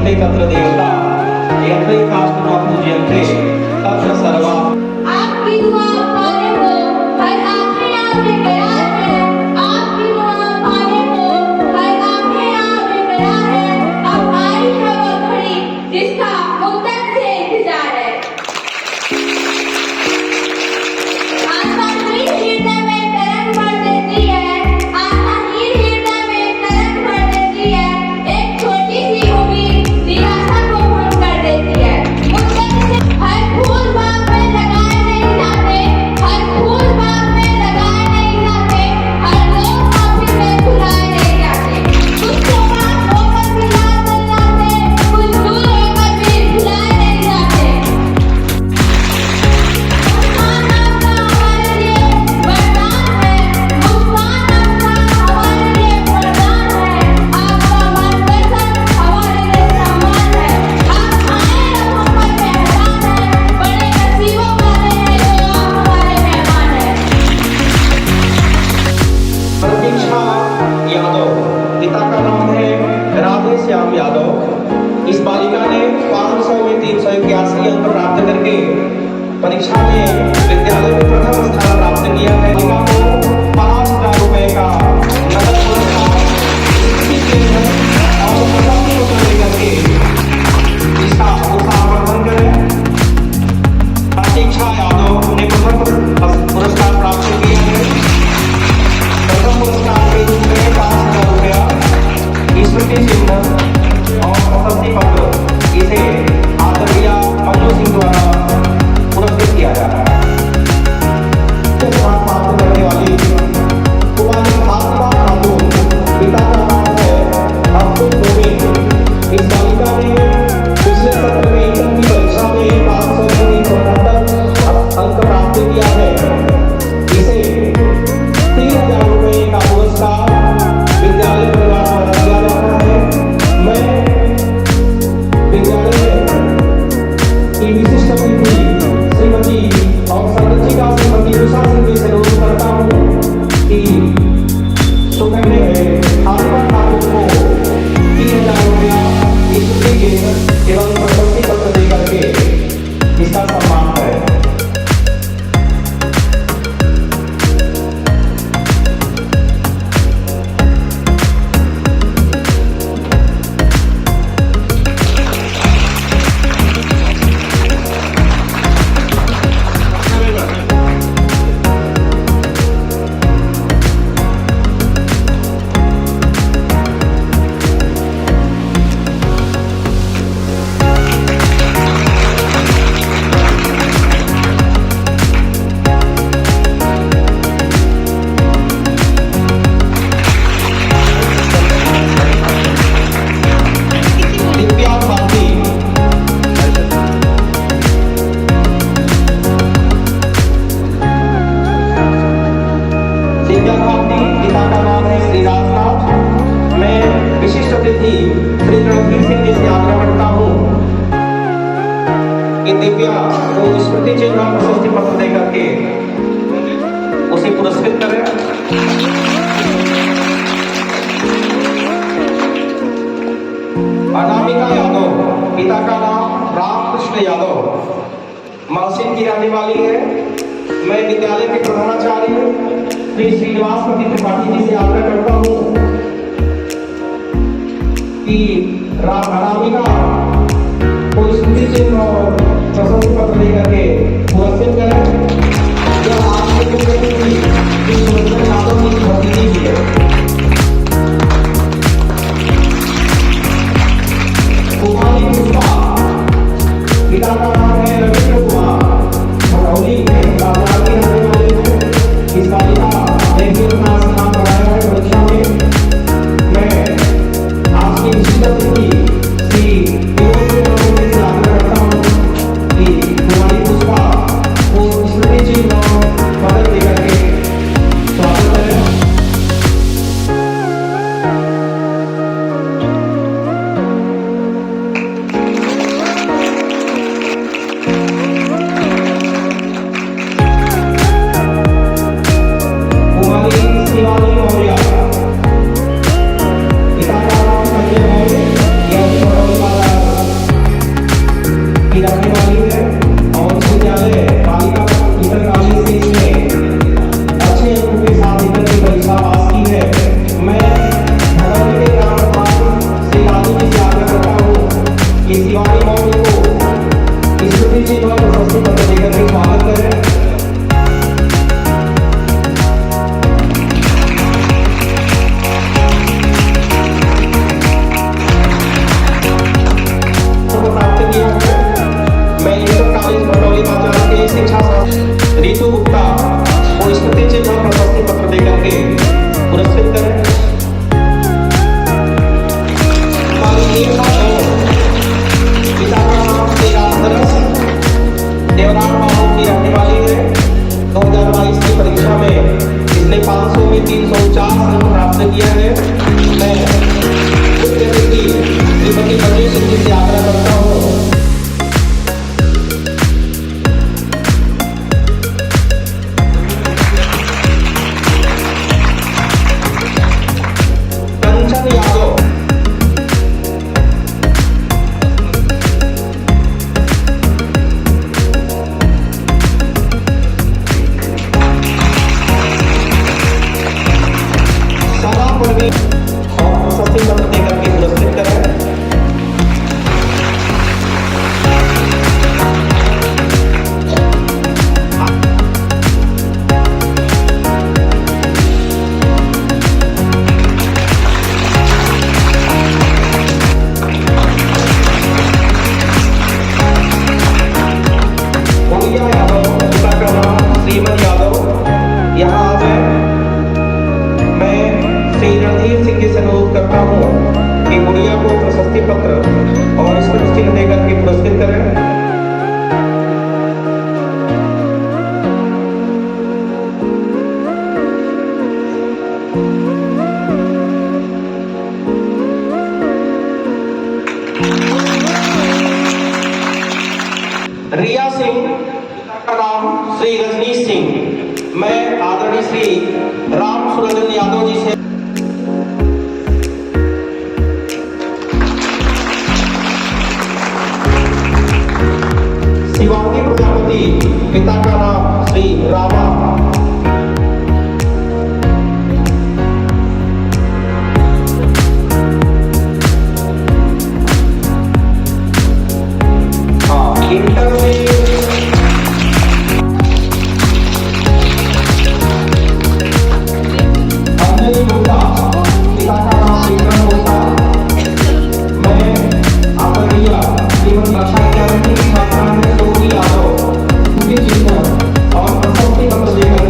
यन्त्रे तत्र देवता यन्त्रे काष्ठ पूज्यन्ते तत्र सर्वा। आपकी दुआ पाने को हर आंखें यहाँ पे गया है। आपकी दुआ पाने को हर आंखें यहाँ पे गया है। अब आई है वो घड़ी जिसका मुद्दत से इंतजार है। आस्था ही हृदय में तरंग भर देती है। आस्था ही हृदय में तरंग भर देती है। एक छोटी सी उम्मीद निराशा को भंग कर देती है। मुद्दत से हर फूल बाग में लगाए नहीं जाते। हर फूल बाग में लगाए नहीं जाते। हर लोग काफी में बुलाए नहीं जाते। कुछ चौपाल होकर भी याद नहीं जाते। कुछ दूर होकर भी भुलाए नहीं जाते। मुस्कान आपका हमारे लिए वरदान है। मुस्कान आपका हमारे लिए वरदान है। आपका मनपसंद हमारे लिए सम्मान है। आप आए हम पर मेहमान हैं। बड़े नसीबों वाले हैं जो आप हमारे मेहमान हैं। प्रतीक्षा यादव, पिता का नाम है राधे श्याम यादव। इस बालिका ने 500 में 381 अंक प्राप्त करके परीक्षा में विद्यालय में प्रथम स्थान प्राप्त किया है। बालिका को 5,000 रुपए का नगद पुरस्कार और प्रशस्ति पत्र देकर के इसका उत्साहवर्धन करें। प्रतीक्षा यादव ने प्रथम पुरस्कार प्राप्त किया है। प्रथम पुरस्कार के रूप में 5,000 रुपया, स्मृति चिन्ह और प्रशस्ति पत्र इसे आदरणीय मंजू सिंह द्वारा पुरस्कृत किया जा रहा है। पुरस्कार प्राप्त करने वाली कुमारी फातिमा खातून, पिता का नाम है अब्दुल मोमिन। इस बालिका ने पिछले सत्र में इंटर की परीक्षा में 500 में 378 अंक प्राप्त किया है। इसे 3,000 रुपए का पुरस्कार विद्यालय परिवार द्वारा दिया जा रहा है। मैं विद्यालय की विशिष्ट अतिथि श्रीमती और संरक्षिका श्रीमती उषा सिंह से अनुरोध करता हूँ कि सुकन्या फातिमा खातून को 3,000 रुपया स्मृति चिन्ह एवं प्रशस्ति पत्र देकर के इसका सम्मान करें। दिव्या भारती, दिव्या भारती, पिता का नाम है श्री राजनाथ। मैं विशिष्ट अतिथि श्री रणधीर सिंह जी से आग्रह करता हूँ कि दिव्या को स्मृति चिन्ह और प्रशस्ति पत्र देकर के उसे पुरस्कृत करें। अनामिका यादव, पिता का नाम रामकृष्ण यादव, महसिन की रहने वाली है। मैं विद्यालय के प्रधानाचार्य श्री श्रीनिवासपति त्रिपाठी जी से आग्रह करता हूँ कि अनामिका को स्मृति चिन्ह और प्रशस्ति पत्र देकर के पुरस्कृत करें। यह आपके यादव की भतीजी भी है। कुमारी पुष्पा, पिता का नाम है रविंद्र कुमार, भटौली बाजार के रहने वाले हैं। इस बालिका ने भी अपना स्थान बनाया है परीक्षा में। मैं आपकी विशिष्ट अतिथि श्री की रहने वाली है और इस विद्यालय बालिका इंटर कॉलेज से इसने अच्छे अंकों के साथ इंटर की परीक्षा पास की है। मैं भदौली के ग्राम प्रधान श्री लालू जी से आग्रह करता हूँ कि शिवानी मौर्य को स्मृति चिन्ह और प्रशस्ति पत्र देकर के स्वागत करें। प्राप्त किया है। मैं इंटर कॉलेज भदौली बाजार के शिक्षा ऋतु गुप्ता को स्मृति चिन्ह और प्रशस्ति पत्र देकर के पुरस्कृत करें। पिता का नाम श्री रामदरस देवनाथ बाबू की रहने वाली है। 2022 की परीक्षा में इसने 500 में 349 अंक प्राप्त किया है। मैं श्रीमती बजय सिंह जी से आग्रह करता हूँ कंचन यादव सारा प्रवीण और प्रशस्ति पत्र देकर के पुरस्कृत करें। गुड़िया यादव, पिता का नाम श्रीमती यादव, यहाँ आ जाए। मैं श्री रणधीर सिंह जी से अनुरोध करता हूँ कि गुड़िया को प्रशस्ति पत्र और स्मृति चिन्ह देकर के पुरस्कृत करें। रिया सिंह, पिता का नाम श्री रजनीश सिंह। मैं आदरणीय श्री राम सुरंजन यादव जी से शिवांगी प्रजापति, पिता का नाम श्री रामा। इंटर में अंजलि गुप्ता, पिता का नाम विक्रम गुप्ता। मैं आदरणीय श्रीमती कक्षा 11 की छात्रा में सोनी यादव स्मृति चिन्ह और प्रशस्ति पत्र देकर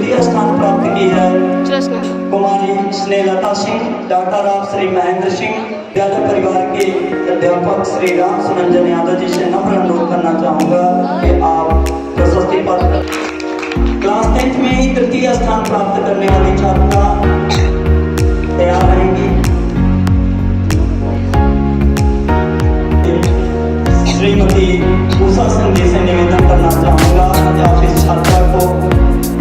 तृतीय स्थान प्राप्त की है कुमारी स्नेहलता सिंह, डॉक्टर ऑफ श्री महेंद्र सिंह। यादव परिवार के अध्यापक श्री राम सुरंजन यादव जी से नम्र अनुरोध करना चाहूंगा कि आप प्रशस्ति पत्र क्लास 10th में ही तृतीय स्थान प्राप्त करने वाली छात्रा तैयार रहेंगी। श्रीमती उषा संधि से निवेदन करना चाहूंगा कि आप इस छात्रा को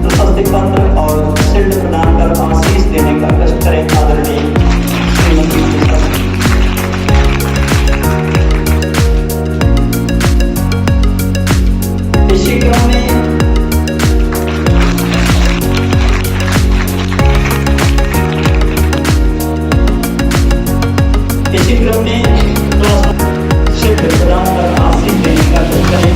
प्रशस्ति पत्र और शील्ड प्रदान कर आशीष देने का कष्ट करें। आदरणीय श्रीमती उषा। इसी क्रम में शील्ड प्रदान कर आशीष देने का कष्ट करें।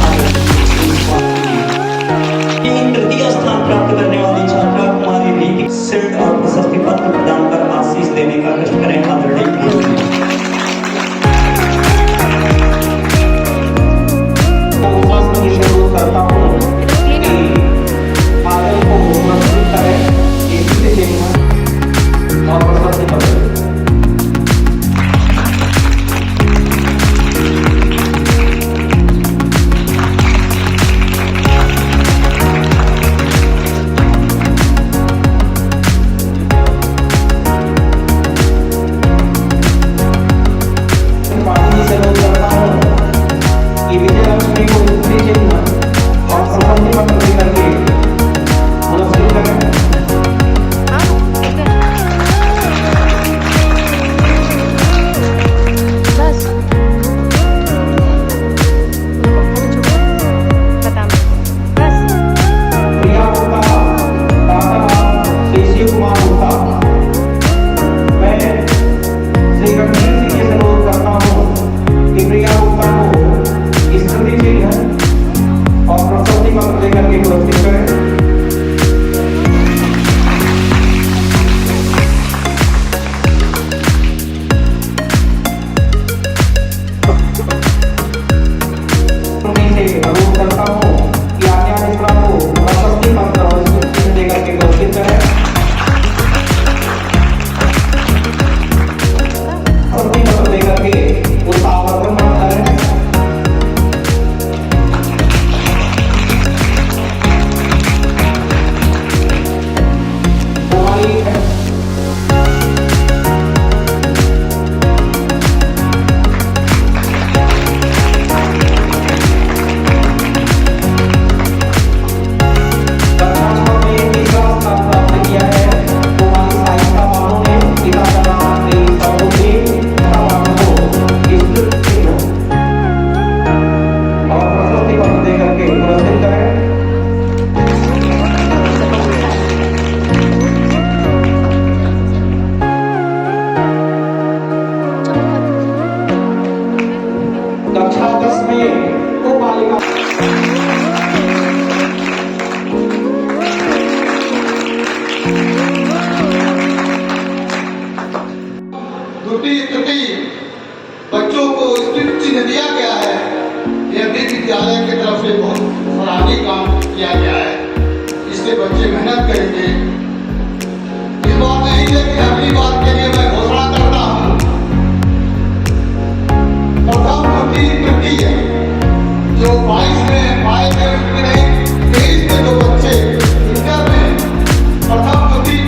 तृतीय स्थान प्राप्त करने वाली छात्रा कुमारी रीति शील्ड और प्रशस्ति पत्र प्रदान कर आशीष देने का कष्ट करें। आदरणीय करता हूँ कि आदर को पुरस्कृत करें इसी से और प्रशस्ति पत्र। बच्चों को स्क्रिप्ट चिन्ह दिया गया है। यह भी विद्यालय की तरफ से बहुत सराहनीय काम किया गया है। इससे बच्चे मेहनत करेंगे। इस बार नहीं लेकिन अगली बार के लिए मैं घोषणा करता हूँ, प्रथम त्रुटि है जो 22 में पाए गए उसमें नहीं, 23 में जो बच्चे इंटर में प्रथम त्रुटि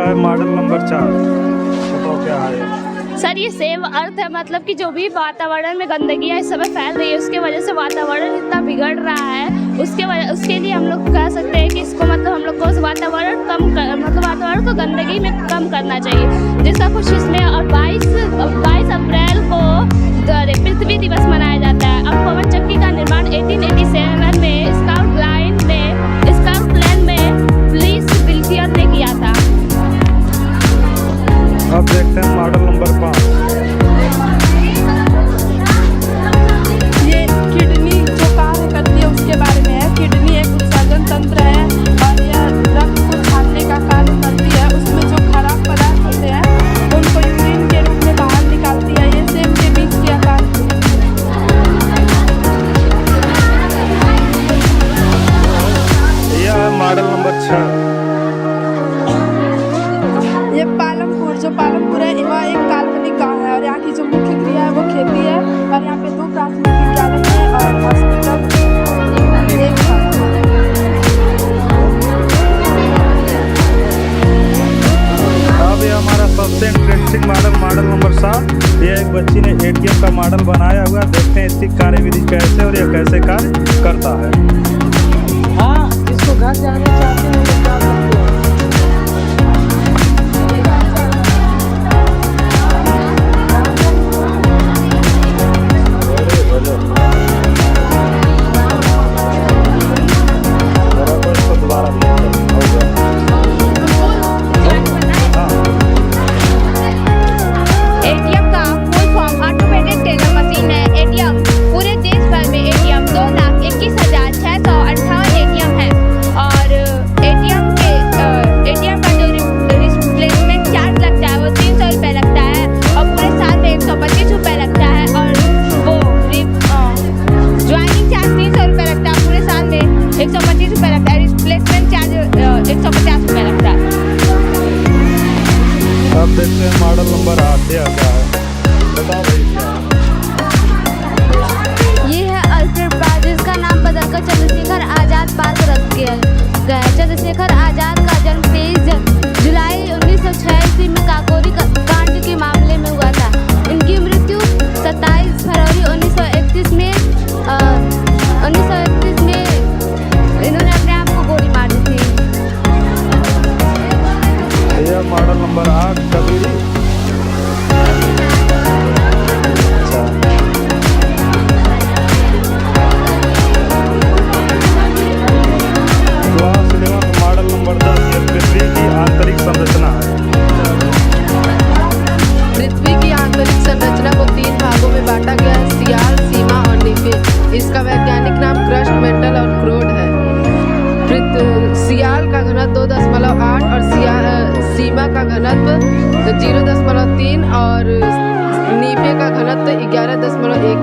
है मॉडल नंबर 4। बताओ क्या है। सर ये सेव अर्थ है, मतलब कि जो भी वातावरण में गंदगी है इस समय फैल रही है उसके वजह से वातावरण इतना बिगड़ रहा है, उसके लिए हम लोग कह सकते हैं कि इसको मतलब हम लोग को वातावरण को गंदगी में कम करना चाहिए, जिसका कुछ इसमें। और 22 अप्रैल को पृथ्वी दिवस मनाया जाता है। अब पवन चक्की का निर्माण 1887 में स्काउट प्लान में पुलिस विल्फियर ने किया था। अब देखते हैं मॉडल नंबर 5। ये किडनी जो कार्य करती है उसके बारे में है। किडनी एक उत्सर्जन तंत्र है और यह रक्त को छानने का कार्य करती है। उसमें जो खराब पदार्थ होते हैं उनको यूरिन के रूप में बाहर निकालती है। ये सेब के बीज के आकार यह है मॉडल नंबर 6। ये पालमपुर है वह एक काल्पनिक गाँव है और यहाँ की जो मुख्य क्रिया है वो खेती है और यहाँ पे 2 प्राथमिक विद्यालय है और हॉस्पिटल एक है। अब ये हमारा सबसे इंटरेस्टिंग मॉडल नंबर 7। ये एक बच्ची ने ATM का मॉडल बनाया हुआ। देखते हैं इसकी कार्यविधि कैसे और यह कैसे कार्य करता है। हाँ, जिसको घर जाने चाहते हैं वो जा सकते हैं। एटीएम का full form automated teller machine है। एटीएम पूरे देश भर में एटीएम 2,21,658 एटीएम है और एटीएम का जो रिप्लेसमेंट चार्ज लगता है वो 300 रुपये लगता है और पूरे साल में 125 रुपये लगता है और वो ज्वाइनिंग चार्ज 300 रुपये लगता है। पूरे साल में 125 रुपये लगता है। रिप्लेसमेंट चार्ज 150 रुपये लगता है। अब देखते हैं मॉडल नंबर 8 क्या है। बताओ भाई क्या है। ये है अल्फ्रेड बार, जिसका नाम बदलकर चंद्रशेखर आजाद पार्क रख दिया गया है। चंद्रशेखर आजाद का जन्म 23 जुलाई 1906 ईस्वी में काकोरी कांड के मामले में हुआ था। इनकी मृत्यु 27 फरवरी 1931 में इन्होंने अपने आप को गोली मार दी थी। यह मॉडल नंबर 8 कबीरी। अच्छा। Class 11 model number 10। यह पृथ्वी की आंतरिक संरचना है। पृथ्वी की आंतरिक संरचना को 3 भागों में बांटा गया है: सियाल, सीमा और नीफे। इसका वैज्ञानिक नाम क्रस्ट, मेंटल और क्रोड है। सियाल का घनत्व 2.8 और सीमा का घनत्व 0.3 और नीफे का घनत्व 11.13 है।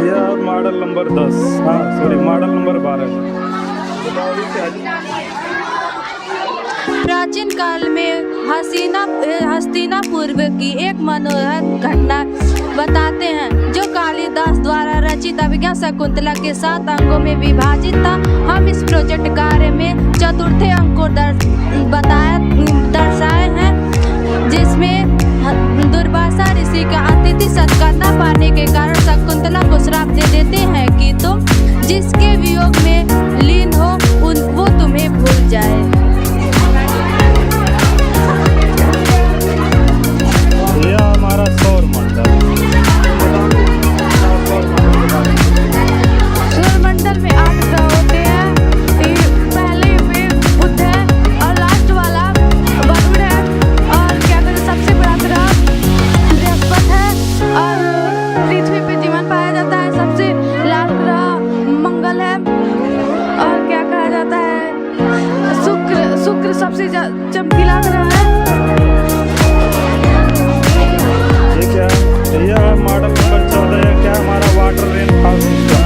यह मॉडल नंबर 10। Model number 12। बताओ ये क्या है? प्राचीन काल में हस्तिनापुर की एक मनोहर घटना बताते हैं जो कालिदास द्वारा रचित अभिज्ञान शकुंतला के 7 अंगों में विभाजित था। हम इस प्रोजेक्ट कार्य में चतुर्थ अंक को दर्शाए हैं, जिसमें दुर्वासा ऋषि का अतिथि सत्कार न पाने के कारण शकुंतला को श्राप दे देते हैं कि तुम जिसके वियोग में लीन हो वो तुम्हें भूल जाए। यह हमारा सौर मंडल। सौर मंडल में 8 ग्रह होते हैं। पहले पे बुध है और लास्ट वाला वरुण है और क्या कहते हैं सबसे बड़ा ग्रह बृहस्पति है और पृथ्वी पे जीवन पाया जाता है। सबसे लाल ग्रह मंगल है और क्या कहा जाता है शुक्र सबसे चमकीला ग्रह है। यह मॉडल नंबर 14 है। क्या हमारा वाटर रेनफॉल सिस्टम।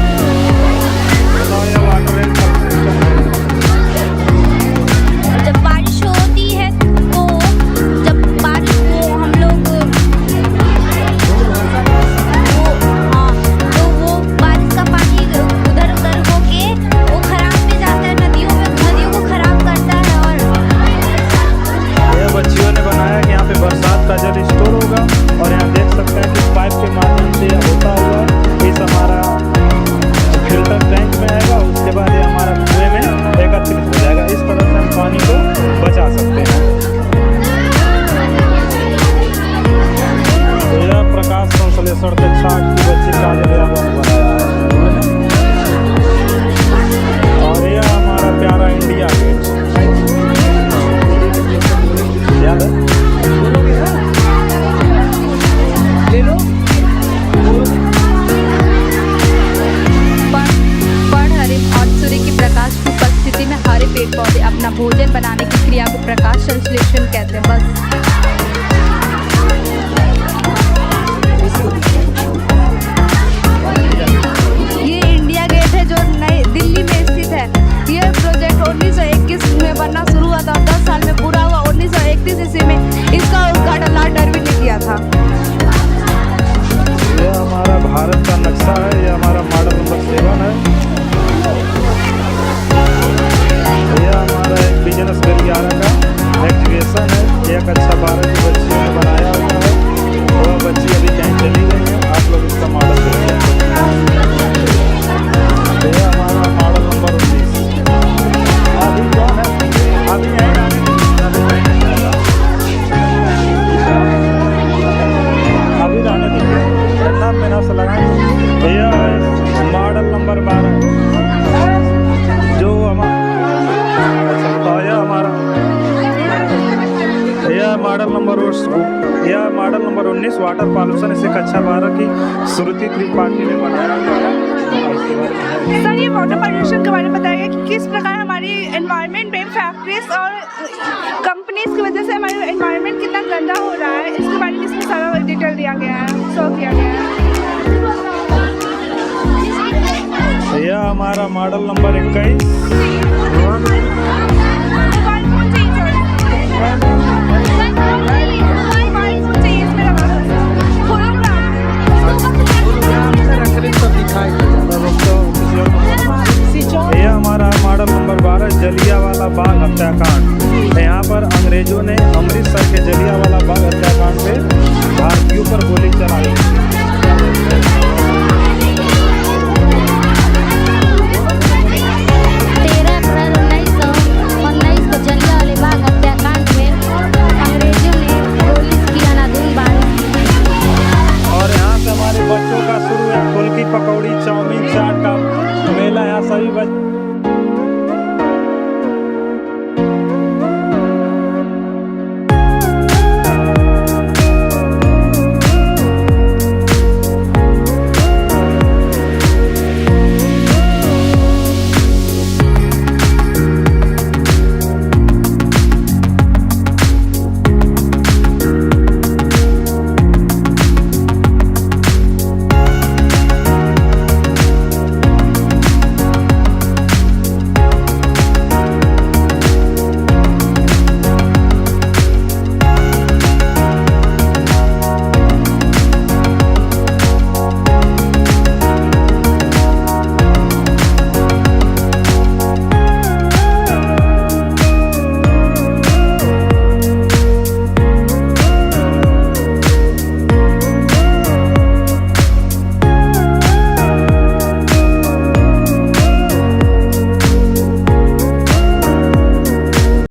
बताओ यह वाटर रेनफॉल सिस्टम। जब बारिश होती है तो जब बारिश को हम लोग तो वो बारिश यह मॉडल नंबर 19 वाटर पॉल्यूशन इसे कक्षा 12 की श्रुति त्रिपाठी ने बनाया हुआ है। इसके बारे में है। सर, ये वाटर पॉल्यूशन के बारे में बताइए कि किस प्रकार हमारी एनवायरनमेंट में फैक्ट्रीज और कंपनीज की वजह से हमारा एनवायरनमेंट कितना गंदा हो रहा है, इसके बारे में इसमें सारा डिटेल दिया गया है, शो किया गया है। यह हमारा मॉडल नंबर 21 यह हमारा मॉडल नंबर 12 जलियांवाला बाग हत्याकांड। यहाँ पर अंग्रेजों ने अमृतसर के जलियांवाला बाग हत्याकांड पे भारतीयों पर गोली चलाई। 13 अप्रैल 1919 को जलियांवाला बाग हत्याकांड में अंग्रेजों ने गोली की अंधाधुंध बारिश की। और यहाँ से हमारे बच्चों का शुरू है फुल्की पकौड़ी चाट।